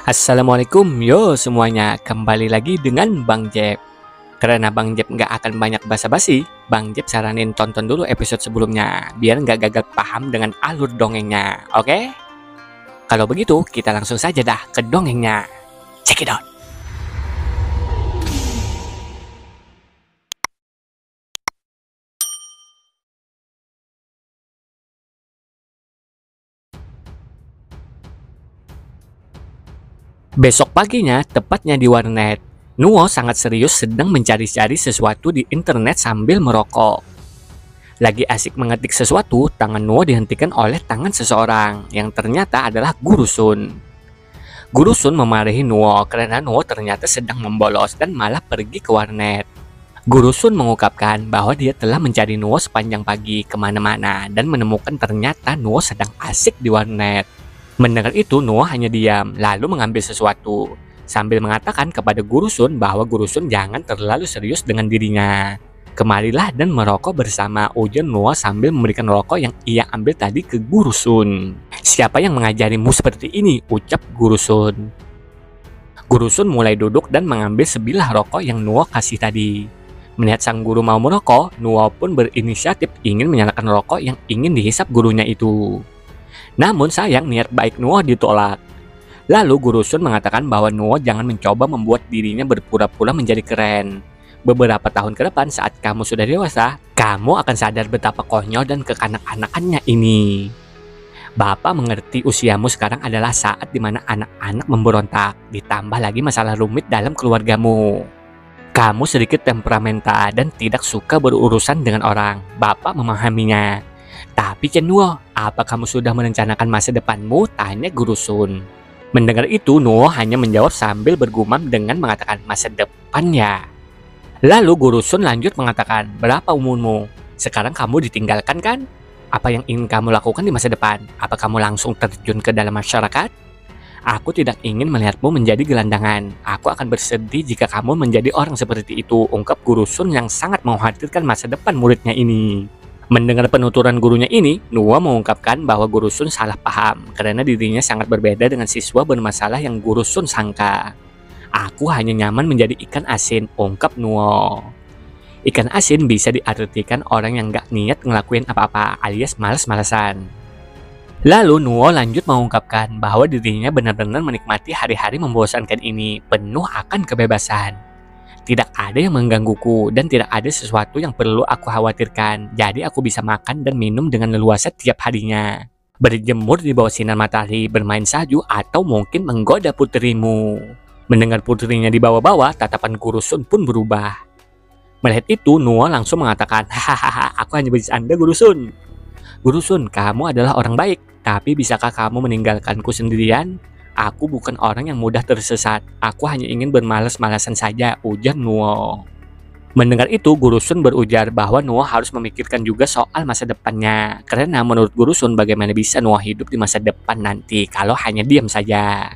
Assalamualaikum yo semuanya, kembali lagi dengan Bang Jeb. Karena Bang Jeb nggak akan banyak basa-basi, Bang Jeb saranin tonton dulu episode sebelumnya biar nggak gagal paham dengan alur dongengnya, oke? Kalau begitu kita langsung saja dah ke dongengnya. Check it out. Besok paginya, tepatnya di warnet, Nuo sangat serius sedang mencari-cari sesuatu di internet sambil merokok. Lagi asik mengetik sesuatu, tangan Nuo dihentikan oleh tangan seseorang yang ternyata adalah Guru Sun. Guru Sun memarahi Nuo karena Nuo ternyata sedang membolos dan malah pergi ke warnet. Guru Sun mengungkapkan bahwa dia telah mencari Nuo sepanjang pagi kemana-mana dan menemukan ternyata Nuo sedang asik di warnet. Mendengar itu, Nuo hanya diam, lalu mengambil sesuatu, sambil mengatakan kepada Guru Sun bahwa Guru Sun jangan terlalu serius dengan dirinya. Kemarilah dan merokok bersama, ujar Nuo sambil memberikan rokok yang ia ambil tadi ke Guru Sun. Siapa yang mengajarimu seperti ini? Ucap Guru Sun. Guru Sun mulai duduk dan mengambil sebilah rokok yang Nuo kasih tadi. Melihat sang guru mau merokok, Nuo pun berinisiatif ingin menyalakan rokok yang ingin dihisap gurunya itu. Namun sayang niat baik Nuo ditolak. Lalu Guru Sun mengatakan bahwa Nuo jangan mencoba membuat dirinya berpura-pura menjadi keren. Beberapa tahun ke depan saat kamu sudah dewasa, kamu akan sadar betapa konyol dan kekanak-kanakannya ini. Bapak mengerti usiamu sekarang adalah saat dimana anak-anak memberontak, ditambah lagi masalah rumit dalam keluargamu. Kamu sedikit temperamental dan tidak suka berurusan dengan orang. Bapak memahaminya. Tapi Chen Nuo, apa kamu sudah merencanakan masa depanmu? Tanya Guru Sun. Mendengar itu, Nuo hanya menjawab sambil bergumam dengan mengatakan masa depan ya. Lalu Guru Sun lanjut mengatakan, berapa umurmu? Sekarang kamu ditinggalkan kan? Apa yang ingin kamu lakukan di masa depan? Apa kamu langsung terjun ke dalam masyarakat? Aku tidak ingin melihatmu menjadi gelandangan. Aku akan bersedih jika kamu menjadi orang seperti itu, ungkap Guru Sun yang sangat mengkhawatirkan masa depan muridnya ini. Mendengar penuturan gurunya ini, Nuo mengungkapkan bahwa Guru Sun salah paham karena dirinya sangat berbeda dengan siswa bermasalah yang Guru Sun sangka. Aku hanya nyaman menjadi ikan asin, ungkap Nuo. Ikan asin bisa diartikan orang yang gak niat ngelakuin apa-apa alias malas-malasan. Lalu Nuo lanjut mengungkapkan bahwa dirinya benar-benar menikmati hari-hari membosankan ini, penuh akan kebebasan. Tidak ada yang menggangguku dan tidak ada sesuatu yang perlu aku khawatirkan. Jadi aku bisa makan dan minum dengan leluasa tiap harinya. Berjemur di bawah sinar matahari, bermain salju, atau mungkin menggoda putrimu. Mendengar putrinya dibawa-bawa, tatapan Guru Sun pun berubah. Melihat itu, Nuo langsung mengatakan, hahaha, aku hanya bercanda Guru Sun. Guru Sun, kamu adalah orang baik, tapi bisakah kamu meninggalkanku sendirian? Aku bukan orang yang mudah tersesat. Aku hanya ingin bermalas-malasan saja, ujar Nuo. Mendengar itu, Guru Sun berujar bahwa Nuo harus memikirkan juga soal masa depannya. Karena menurut Guru Sun, bagaimana bisa Nuo hidup di masa depan nanti kalau hanya diam saja.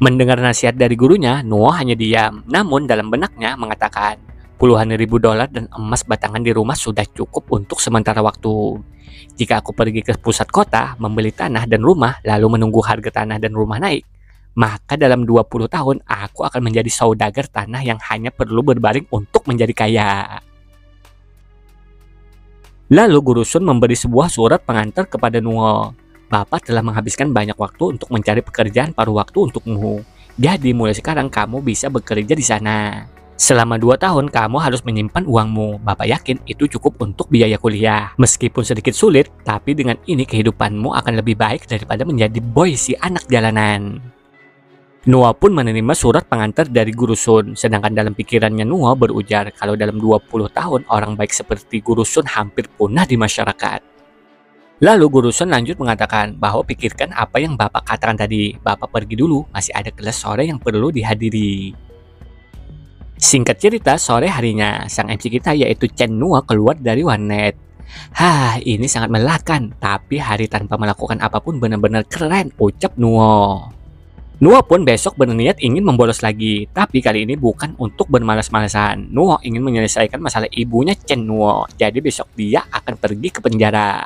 Mendengar nasihat dari gurunya, Nuo hanya diam. Namun dalam benaknya mengatakan, puluhan ribu dolar dan emas batangan di rumah sudah cukup untuk sementara waktu. Jika aku pergi ke pusat kota, membeli tanah dan rumah, lalu menunggu harga tanah dan rumah naik, maka dalam 20 tahun aku akan menjadi saudagar tanah yang hanya perlu berbaring untuk menjadi kaya. Lalu Guru Sun memberi sebuah surat pengantar kepada Nuo. Bapak telah menghabiskan banyak waktu untuk mencari pekerjaan paruh waktu untukmu. Jadi mulai sekarang kamu bisa bekerja di sana. Selama 2 tahun kamu harus menyimpan uangmu. Bapak yakin itu cukup untuk biaya kuliah. Meskipun sedikit sulit, tapi dengan ini kehidupanmu akan lebih baik daripada menjadi boy si anak jalanan. Nuo pun menerima surat pengantar dari Guru Sun, sedangkan dalam pikirannya Nuo berujar kalau dalam 20 tahun orang baik seperti Guru Sun hampir punah di masyarakat. Lalu Guru Sun lanjut mengatakan bahwa pikirkan apa yang Bapak katakan tadi, Bapak pergi dulu, masih ada kelas sore yang perlu dihadiri. Singkat cerita, sore harinya, sang MC kita yaitu Chen Nuo keluar dari warnet. Ini sangat melelahkan, tapi hari tanpa melakukan apapun benar-benar keren, ucap Nuo. Nuo pun besok berniat ingin membolos lagi, tapi kali ini bukan untuk bermalas-malasan. Nuo ingin menyelesaikan masalah ibunya Chen Nuo, jadi besok dia akan pergi ke penjara.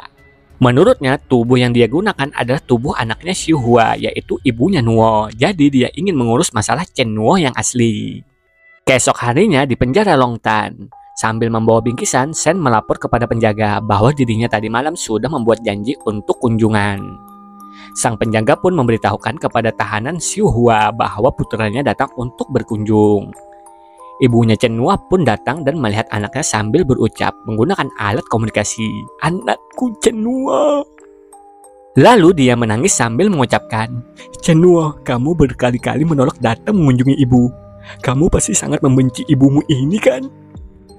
Menurutnya, tubuh yang dia gunakan adalah tubuh anaknya Xiu Hua, yaitu ibunya Nuo. Jadi dia ingin mengurus masalah Chen Nuo yang asli. Keesok harinya di penjara Longtan, sambil membawa bingkisan, Shen melapor kepada penjaga bahwa dirinya tadi malam sudah membuat janji untuk kunjungan. Sang penjaga pun memberitahukan kepada tahanan Xiu Hua bahwa putranya datang untuk berkunjung. Ibunya Chen Nuo pun datang dan melihat anaknya sambil berucap menggunakan alat komunikasi, "Anakku Chen Nuo." Lalu dia menangis sambil mengucapkan, "Chen Nuo, kamu berkali-kali menolak datang mengunjungi ibu. Kamu pasti sangat membenci ibumu ini kan?"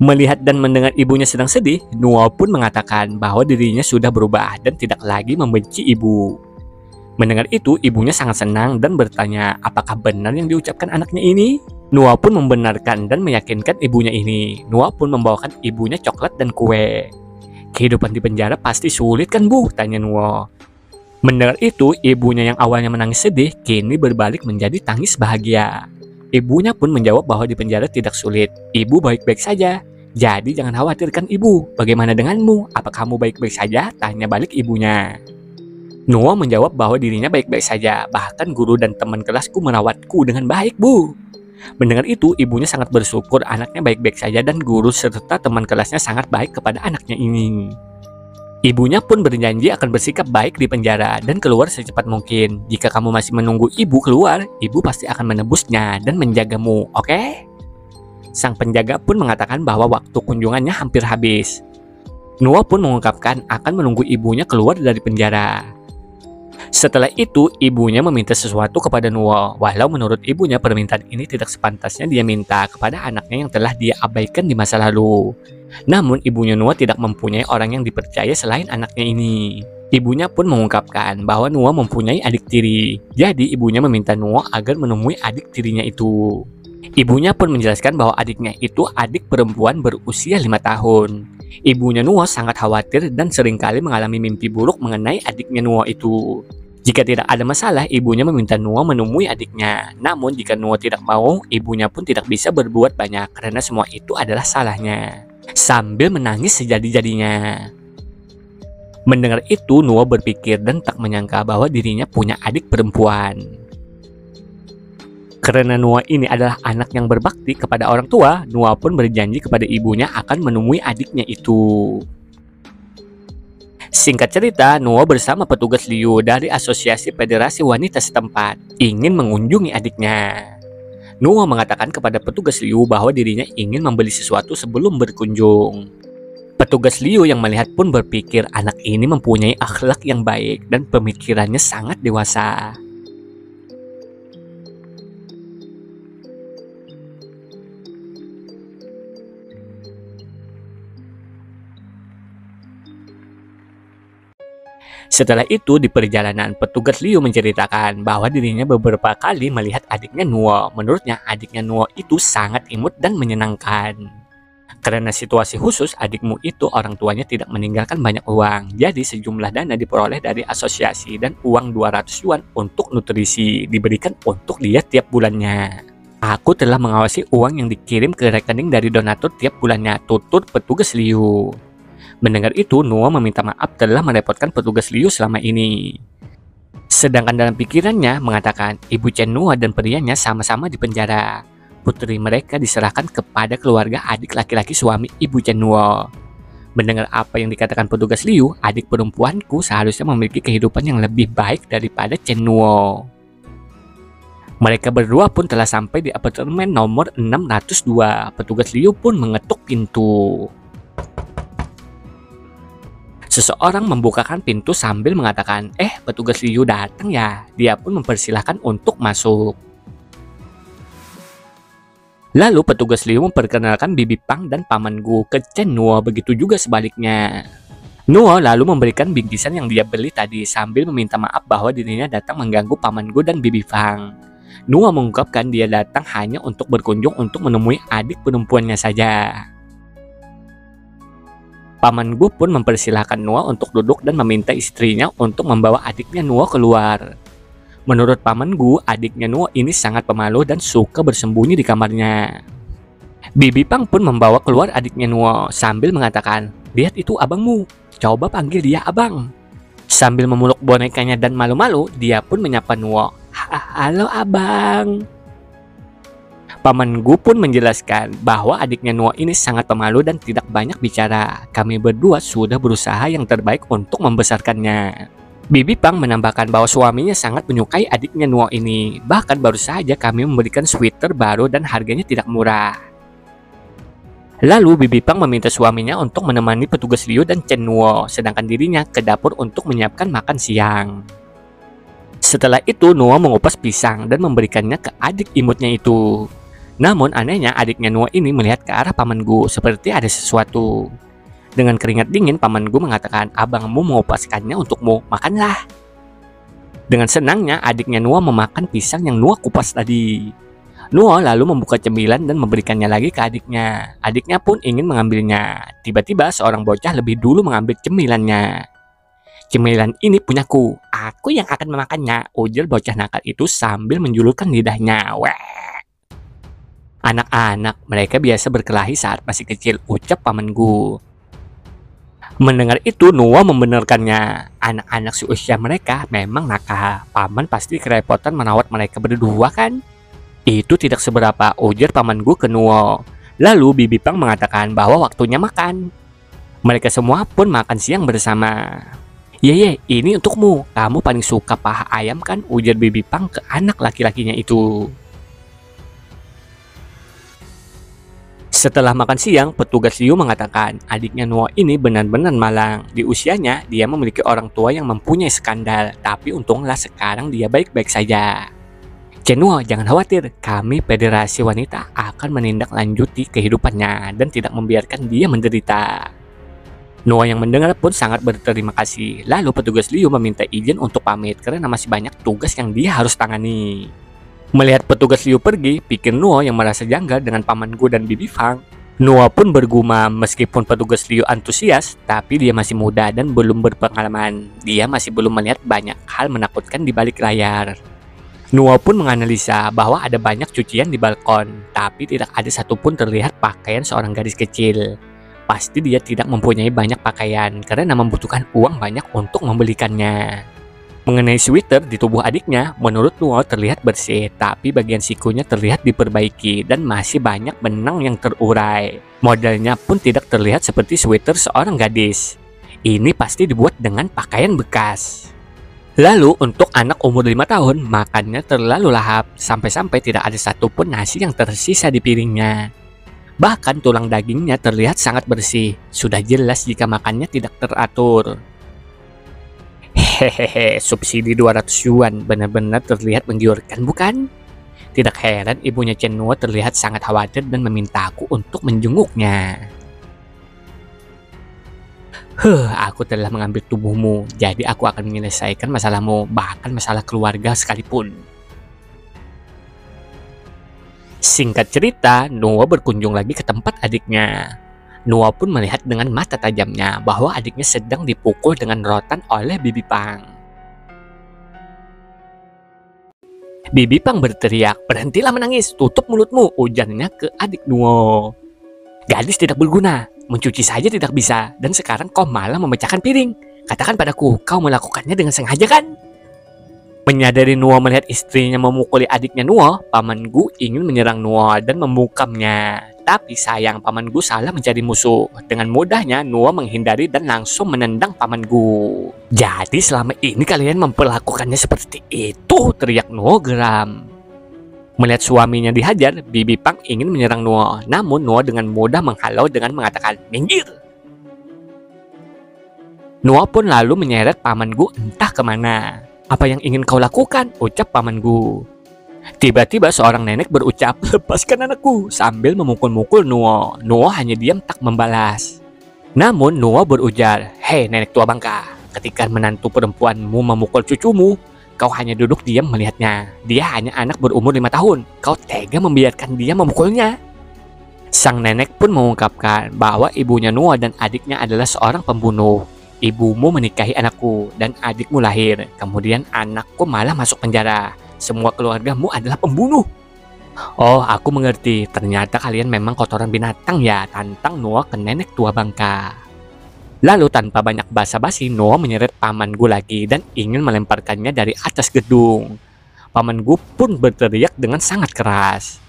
Melihat dan mendengar ibunya sedang sedih, Nuo pun mengatakan bahwa dirinya sudah berubah dan tidak lagi membenci ibu. Mendengar itu, ibunya sangat senang dan bertanya apakah benar yang diucapkan anaknya ini. Nuo pun membenarkan dan meyakinkan ibunya ini. Nuo pun membawakan ibunya coklat dan kue. "Kehidupan di penjara pasti sulit kan, Bu?" tanya Nuo. Mendengar itu, ibunya yang awalnya menangis sedih, kini berbalik menjadi tangis bahagia. Ibunya pun menjawab bahwa di penjara tidak sulit. "Ibu baik-baik saja. Jadi jangan khawatirkan ibu. Bagaimana denganmu? Apa kamu baik-baik saja?" tanya balik ibunya. Nuo menjawab bahwa dirinya baik-baik saja, bahkan guru dan teman kelasku merawatku dengan baik, Bu. Mendengar itu, ibunya sangat bersyukur anaknya baik-baik saja dan guru serta teman kelasnya sangat baik kepada anaknya ini. Ibunya pun berjanji akan bersikap baik di penjara dan keluar secepat mungkin. "Jika kamu masih menunggu ibu keluar, ibu pasti akan menebusnya dan menjagamu, oke?" Sang penjaga pun mengatakan bahwa waktu kunjungannya hampir habis. Nuo pun mengungkapkan akan menunggu ibunya keluar dari penjara. Setelah itu, ibunya meminta sesuatu kepada Nuo, walau menurut ibunya permintaan ini tidak sepantasnya dia minta kepada anaknya yang telah dia abaikan di masa lalu. Namun, ibunya Nuo tidak mempunyai orang yang dipercaya selain anaknya ini. Ibunya pun mengungkapkan bahwa Nuo mempunyai adik tiri, jadi ibunya meminta Nuo agar menemui adik tirinya itu. Ibunya pun menjelaskan bahwa adiknya itu adik perempuan berusia 5 tahun. Ibunya Nuo sangat khawatir dan seringkali mengalami mimpi buruk mengenai adiknya Nuo itu. Jika tidak ada masalah, ibunya meminta Nuo menemui adiknya. Namun jika Nuo tidak mau, ibunya pun tidak bisa berbuat banyak karena semua itu adalah salahnya. Sambil menangis sejadi-jadinya. Mendengar itu, Nuo berpikir dan tak menyangka bahwa dirinya punya adik perempuan. Karena Nuo ini adalah anak yang berbakti kepada orang tua, Nuo pun berjanji kepada ibunya akan menemui adiknya itu. Singkat cerita, Nuo bersama petugas Liu dari Asosiasi Federasi Wanita setempat ingin mengunjungi adiknya. Nuo mengatakan kepada petugas Liu bahwa dirinya ingin membeli sesuatu sebelum berkunjung. Petugas Liu yang melihat pun berpikir anak ini mempunyai akhlak yang baik dan pemikirannya sangat dewasa. Setelah itu, di perjalanan, petugas Liu menceritakan bahwa dirinya beberapa kali melihat adiknya Nuo. Menurutnya, adiknya Nuo itu sangat imut dan menyenangkan. Karena situasi khusus, adikmu itu orang tuanya tidak meninggalkan banyak uang. Jadi sejumlah dana diperoleh dari asosiasi dan uang 200 yuan untuk nutrisi diberikan untuk dia tiap bulannya. "Aku telah mengawasi uang yang dikirim ke rekening dari donatur tiap bulannya," tutur petugas Liu. Mendengar itu, Nuo meminta maaf telah merepotkan petugas Liu selama ini. Sedangkan dalam pikirannya mengatakan ibu Chen Nuo dan prianya sama-sama di penjara. Putri mereka diserahkan kepada keluarga adik laki-laki suami ibu Chen Nuo. Mendengar apa yang dikatakan petugas Liu, adik perempuanku seharusnya memiliki kehidupan yang lebih baik daripada Chen Nuo. Mereka berdua pun telah sampai di apartemen nomor 602. Petugas Liu pun mengetuk pintu. Seseorang membukakan pintu sambil mengatakan, petugas Liu datang ya." Dia pun mempersilahkan untuk masuk. Lalu petugas Liu memperkenalkan Bibi Pang dan Paman Gu ke Chen Nuo, begitu juga sebaliknya. Nuo lalu memberikan bingkisan yang dia beli tadi sambil meminta maaf bahwa dirinya datang mengganggu Paman Gu dan Bibi Pang. Nuo mengungkapkan dia datang hanya untuk berkunjung untuk menemui adik perempuannya saja. Paman Gu pun mempersilahkan Nuo untuk duduk dan meminta istrinya untuk membawa adiknya Nuo keluar. Menurut Paman Gu, adiknya Nuo ini sangat pemalu dan suka bersembunyi di kamarnya. Bibi Pang pun membawa keluar adiknya Nuo sambil mengatakan, "Lihat itu abangmu, coba panggil dia abang." Sambil memeluk bonekanya dan malu-malu, dia pun menyapa Nuo. Halo abang. Paman Gu pun menjelaskan bahwa adiknya Nuo ini sangat pemalu dan tidak banyak bicara. Kami berdua sudah berusaha yang terbaik untuk membesarkannya. Bibi Pang menambahkan bahwa suaminya sangat menyukai adiknya Nuo ini. Bahkan baru saja kami memberikan sweater baru dan harganya tidak murah. Lalu Bibi Pang meminta suaminya untuk menemani petugas Liu dan Chen Nuo, sedangkan dirinya ke dapur untuk menyiapkan makan siang. Setelah itu Nuo mengupas pisang dan memberikannya ke adik imutnya itu. Namun anehnya adiknya Nuo ini melihat ke arah Paman Gu seperti ada sesuatu. Dengan keringat dingin Paman Gu mengatakan, abangmu mengupaskannya untukmu, makanlah. Dengan senangnya adiknya Nuo memakan pisang yang Nuo kupas tadi. Nuo lalu membuka cemilan dan memberikannya lagi ke adiknya. Adiknya pun ingin mengambilnya. Tiba-tiba seorang bocah lebih dulu mengambil cemilannya. Cemilan ini punyaku, aku yang akan memakannya, ujar bocah nakal itu sambil menjulurkan lidahnya. Weh. Anak-anak, mereka biasa berkelahi saat masih kecil, ucap Paman Gu. Mendengar itu, Nuo membenarkannya. Anak-anak seusia mereka memang nakal. Paman pasti kerepotan merawat mereka berdua kan? Itu tidak seberapa, ujar Paman Gu ke Nuo. Lalu Bibi Pang mengatakan bahwa waktunya makan. Mereka semua pun makan siang bersama. Ye, ini untukmu. Kamu paling suka paha ayam kan? Ujar Bibi Pang ke anak laki-lakinya itu. Setelah makan siang, petugas Liu mengatakan adiknya Nuo ini benar-benar malang. Di usianya, dia memiliki orang tua yang mempunyai skandal. Tapi untunglah sekarang dia baik-baik saja. Chen Nuo, jangan khawatir. Kami Federasi Wanita akan menindaklanjuti kehidupannya dan tidak membiarkan dia menderita. Nuo yang mendengar pun sangat berterima kasih. Lalu petugas Liu meminta izin untuk pamit karena masih banyak tugas yang dia harus tangani. Melihat petugas Liu pergi, pikir Nuo yang merasa janggal dengan Paman Gu dan Bibi Pang. Nuo pun bergumam, meskipun petugas Liu antusias, tapi dia masih muda dan belum berpengalaman. Dia masih belum melihat banyak hal menakutkan di balik layar. Nuo pun menganalisa bahwa ada banyak cucian di balkon, tapi tidak ada satupun terlihat pakaian seorang gadis kecil. Pasti dia tidak mempunyai banyak pakaian karena membutuhkan uang banyak untuk membelikannya. Mengenai sweater di tubuh adiknya, menurut Nuo terlihat bersih, tapi bagian sikunya terlihat diperbaiki dan masih banyak benang yang terurai. Modelnya pun tidak terlihat seperti sweater seorang gadis. Ini pasti dibuat dengan pakaian bekas. Lalu untuk anak umur 5 tahun, makannya terlalu lahap, sampai-sampai tidak ada satupun nasi yang tersisa di piringnya. Bahkan tulang dagingnya terlihat sangat bersih, sudah jelas jika makannya tidak teratur. Hehehe, subsidi 200 yuan benar-benar terlihat menggiurkan bukan? Tidak heran ibunya Chen Nuo terlihat sangat khawatir dan memintaku untuk menjenguknya. Aku telah mengambil tubuhmu, jadi aku akan menyelesaikan masalahmu, bahkan masalah keluarga sekalipun. Singkat cerita, Nuo berkunjung lagi ke tempat adiknya. Nuo pun melihat dengan mata tajamnya bahwa adiknya sedang dipukul dengan rotan oleh Bibi Pang. Bibi Pang berteriak, berhentilah menangis, tutup mulutmu, ujarnya ke adik Nuo. Gadis tidak berguna, mencuci saja tidak bisa, dan sekarang kau malah memecahkan piring. Katakan padaku, kau melakukannya dengan sengaja kan? Menyadari Nuo melihat istrinya memukuli adiknya Nuo, Paman Gu ingin menyerang Nuo dan membukamnya. Tapi sayang Paman Gu salah mencari musuh. Dengan mudahnya Nuo menghindari dan langsung menendang Paman Gu. Jadi selama ini kalian memperlakukannya seperti itu, teriak Nuo geram. Melihat suaminya dihajar, Bibi Pang ingin menyerang Nuo. Namun Nuo dengan mudah menghalau dengan mengatakan, minggir. Nuo pun lalu menyeret Paman Gu entah kemana. Apa yang ingin kau lakukan? Ucap Paman Gu. Tiba-tiba seorang nenek berucap, lepaskan anakku, sambil memukul-mukul Nuo. Nuo hanya diam tak membalas. Namun Nuo berujar, hei nenek tua bangka, ketika menantu perempuanmu memukul cucumu, kau hanya duduk diam melihatnya. Dia hanya anak berumur 5 tahun. Kau tega membiarkan dia memukulnya. Sang nenek pun mengungkapkan bahwa ibunya Nuo dan adiknya adalah seorang pembunuh. Ibumu menikahi anakku dan adikmu lahir. Kemudian anakku malah masuk penjara. Semua keluargamu adalah pembunuh. Oh, aku mengerti. Ternyata kalian memang kotoran binatang ya, tantang Nuo ke nenek tua bangka. Lalu tanpa banyak basa-basi, Nuo menyeret Paman Gu lagi dan ingin melemparkannya dari atas gedung. Paman Gu pun berteriak dengan sangat keras.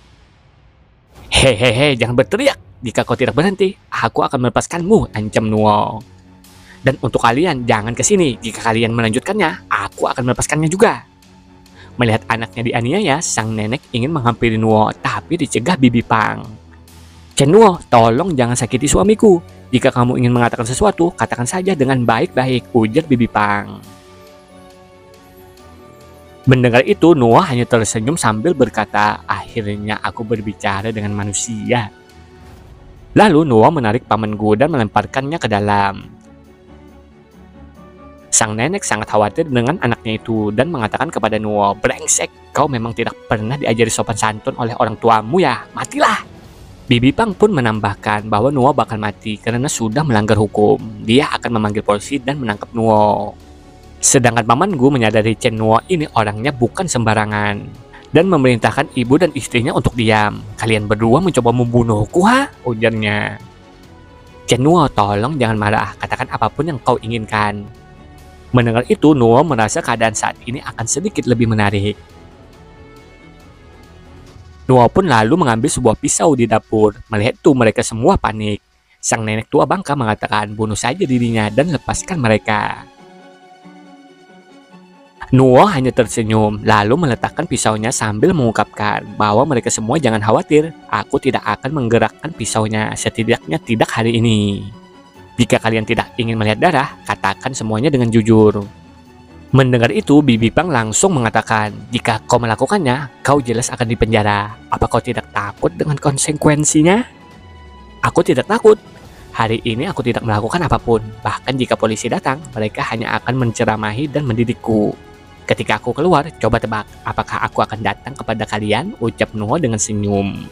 Hehehe, jangan berteriak. Jika kau tidak berhenti, aku akan melepaskanmu, ancam Nuo. Dan untuk kalian, jangan ke sini. Jika kalian melanjutkannya, aku akan melepaskannya juga. Melihat anaknya dianiaya, sang nenek ingin menghampiri Nuo, tapi dicegah Bibi Pang. Chen Nuo, tolong jangan sakiti suamiku. Jika kamu ingin mengatakan sesuatu, katakan saja dengan baik-baik, ujar Bibi Pang. Mendengar itu, Nuo hanya tersenyum sambil berkata, akhirnya aku berbicara dengan manusia. Lalu Nuo menarik Paman Gu dan melemparkannya ke dalam. Sang nenek sangat khawatir dengan anaknya itu dan mengatakan kepada Nuo, brengsek, kau memang tidak pernah diajari sopan santun oleh orang tuamu ya, matilah. Bibi Pang pun menambahkan bahwa Nuo bakal mati karena sudah melanggar hukum. Dia akan memanggil polisi dan menangkap Nuo. Sedangkan Paman Gu menyadari Chen Nuo ini orangnya bukan sembarangan dan memerintahkan ibu dan istrinya untuk diam. Kalian berdua mencoba membunuhku, ha? Ujarnya. Chen Nuo, tolong jangan marah, katakan apapun yang kau inginkan. Mendengar itu, Nuo merasa keadaan saat ini akan sedikit lebih menarik. Nuo pun lalu mengambil sebuah pisau di dapur. Melihat itu, mereka semua panik. Sang nenek tua bangka mengatakan, bunuh saja dirinya dan lepaskan mereka. Nuo hanya tersenyum, lalu meletakkan pisaunya sambil mengungkapkan bahwa mereka semua jangan khawatir, aku tidak akan menggerakkan pisaunya, setidaknya tidak hari ini. Jika kalian tidak ingin melihat darah, katakan semuanya dengan jujur. Mendengar itu, Bibi Pang langsung mengatakan, jika kau melakukannya, kau jelas akan dipenjara. Apa kau tidak takut dengan konsekuensinya? Aku tidak takut. Hari ini aku tidak melakukan apapun. Bahkan jika polisi datang, mereka hanya akan menceramahi dan mendidikku. Ketika aku keluar, coba tebak, apakah aku akan datang kepada kalian? Ucap Nuo dengan senyum.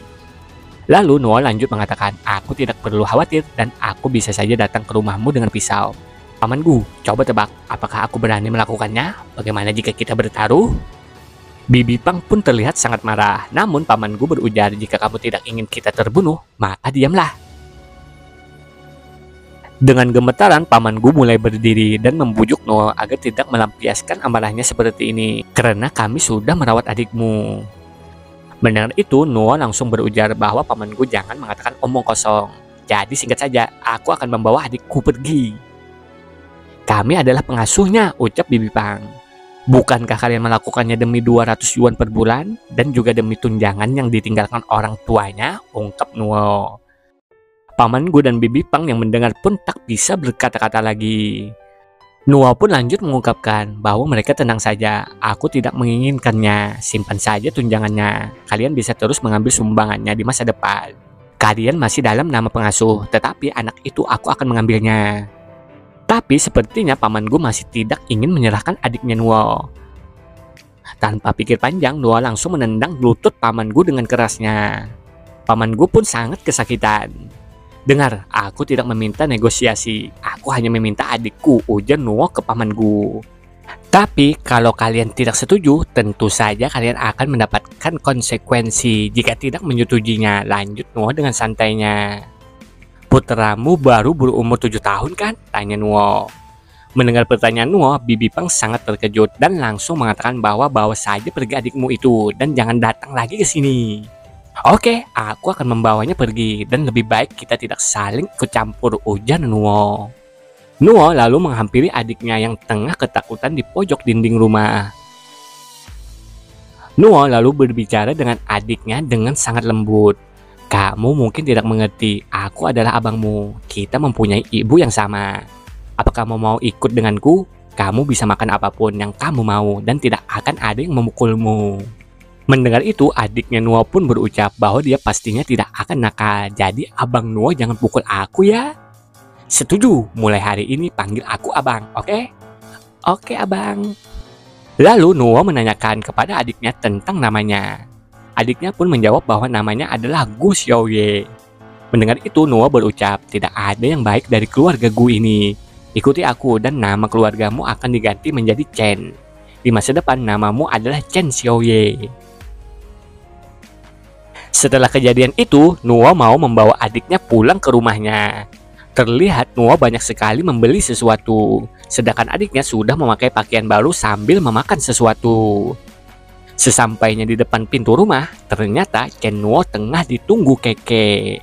Lalu Nuo lanjut mengatakan, aku tidak perlu khawatir dan aku bisa saja datang ke rumahmu dengan pisau. Paman Gu, coba tebak, apakah aku berani melakukannya? Bagaimana jika kita bertaruh? Bibi Pang pun terlihat sangat marah, namun Paman Gu berujar, jika kamu tidak ingin kita terbunuh, maka diamlah. Dengan gemetaran, Paman Gu mulai berdiri dan membujuk Nuo agar tidak melampiaskan amarahnya seperti ini, karena kami sudah merawat adikmu. Mendengar itu, Nuo langsung berujar bahwa Paman Gu jangan mengatakan omong kosong. Jadi singkat saja, aku akan membawa adikku pergi. Kami adalah pengasuhnya, ucap Bibi Pang. Bukankah kalian melakukannya demi 200 yuan per bulan dan juga demi tunjangan yang ditinggalkan orang tuanya, ungkap Nuo. Paman Gu dan Bibi Pang yang mendengar pun tak bisa berkata-kata lagi. Nuo pun lanjut mengungkapkan bahwa mereka tenang saja, aku tidak menginginkannya, simpan saja tunjangannya. Kalian bisa terus mengambil sumbangannya di masa depan. Kalian masih dalam nama pengasuh, tetapi anak itu aku akan mengambilnya. Tapi sepertinya Paman Gu masih tidak ingin menyerahkan adiknya Nuo. Tanpa pikir panjang, Nuo langsung menendang lutut Paman Gu dengan kerasnya. Paman Gu pun sangat kesakitan. Dengar, aku tidak meminta negosiasi. Aku hanya meminta adikku, ujar Nuo ke Paman Gu. Tapi kalau kalian tidak setuju, tentu saja kalian akan mendapatkan konsekuensi jika tidak menyetujuinya, lanjut Nuo dengan santainya. Putramu baru berumur 7 tahun kan? Tanya Nuo. Mendengar pertanyaan Nuo, Bibi Pang sangat terkejut dan langsung mengatakan bahwa bawa saja pergi adikmu itu dan jangan datang lagi ke sini. Oke, aku akan membawanya pergi dan lebih baik kita tidak saling ikut campur, ujar Nuo. Nuo lalu menghampiri adiknya yang tengah ketakutan di pojok dinding rumah. Nuo lalu berbicara dengan adiknya dengan sangat lembut. Kamu mungkin tidak mengerti, aku adalah abangmu. Kita mempunyai ibu yang sama. Apa kamu mau ikut denganku? Kamu bisa makan apapun yang kamu mau dan tidak akan ada yang memukulmu. Mendengar itu, adiknya Nuo pun berucap bahwa dia pastinya tidak akan nakal. Jadi abang Nuo jangan pukul aku ya. Setuju, mulai hari ini panggil aku abang, oke? Oke abang. Lalu Nuo menanyakan kepada adiknya tentang namanya. Adiknya pun menjawab bahwa namanya adalah Gu Xiaoye. Mendengar itu, Nuo berucap, tidak ada yang baik dari keluarga Gu ini. Ikuti aku dan nama keluargamu akan diganti menjadi Chen. Di masa depan namamu adalah Chen Xiaoye. Setelah kejadian itu, Nuo mau membawa adiknya pulang ke rumahnya. Terlihat Nuo banyak sekali membeli sesuatu, sedangkan adiknya sudah memakai pakaian baru sambil memakan sesuatu. Sesampainya di depan pintu rumah, ternyata Ken Nuo tengah ditunggu Keke.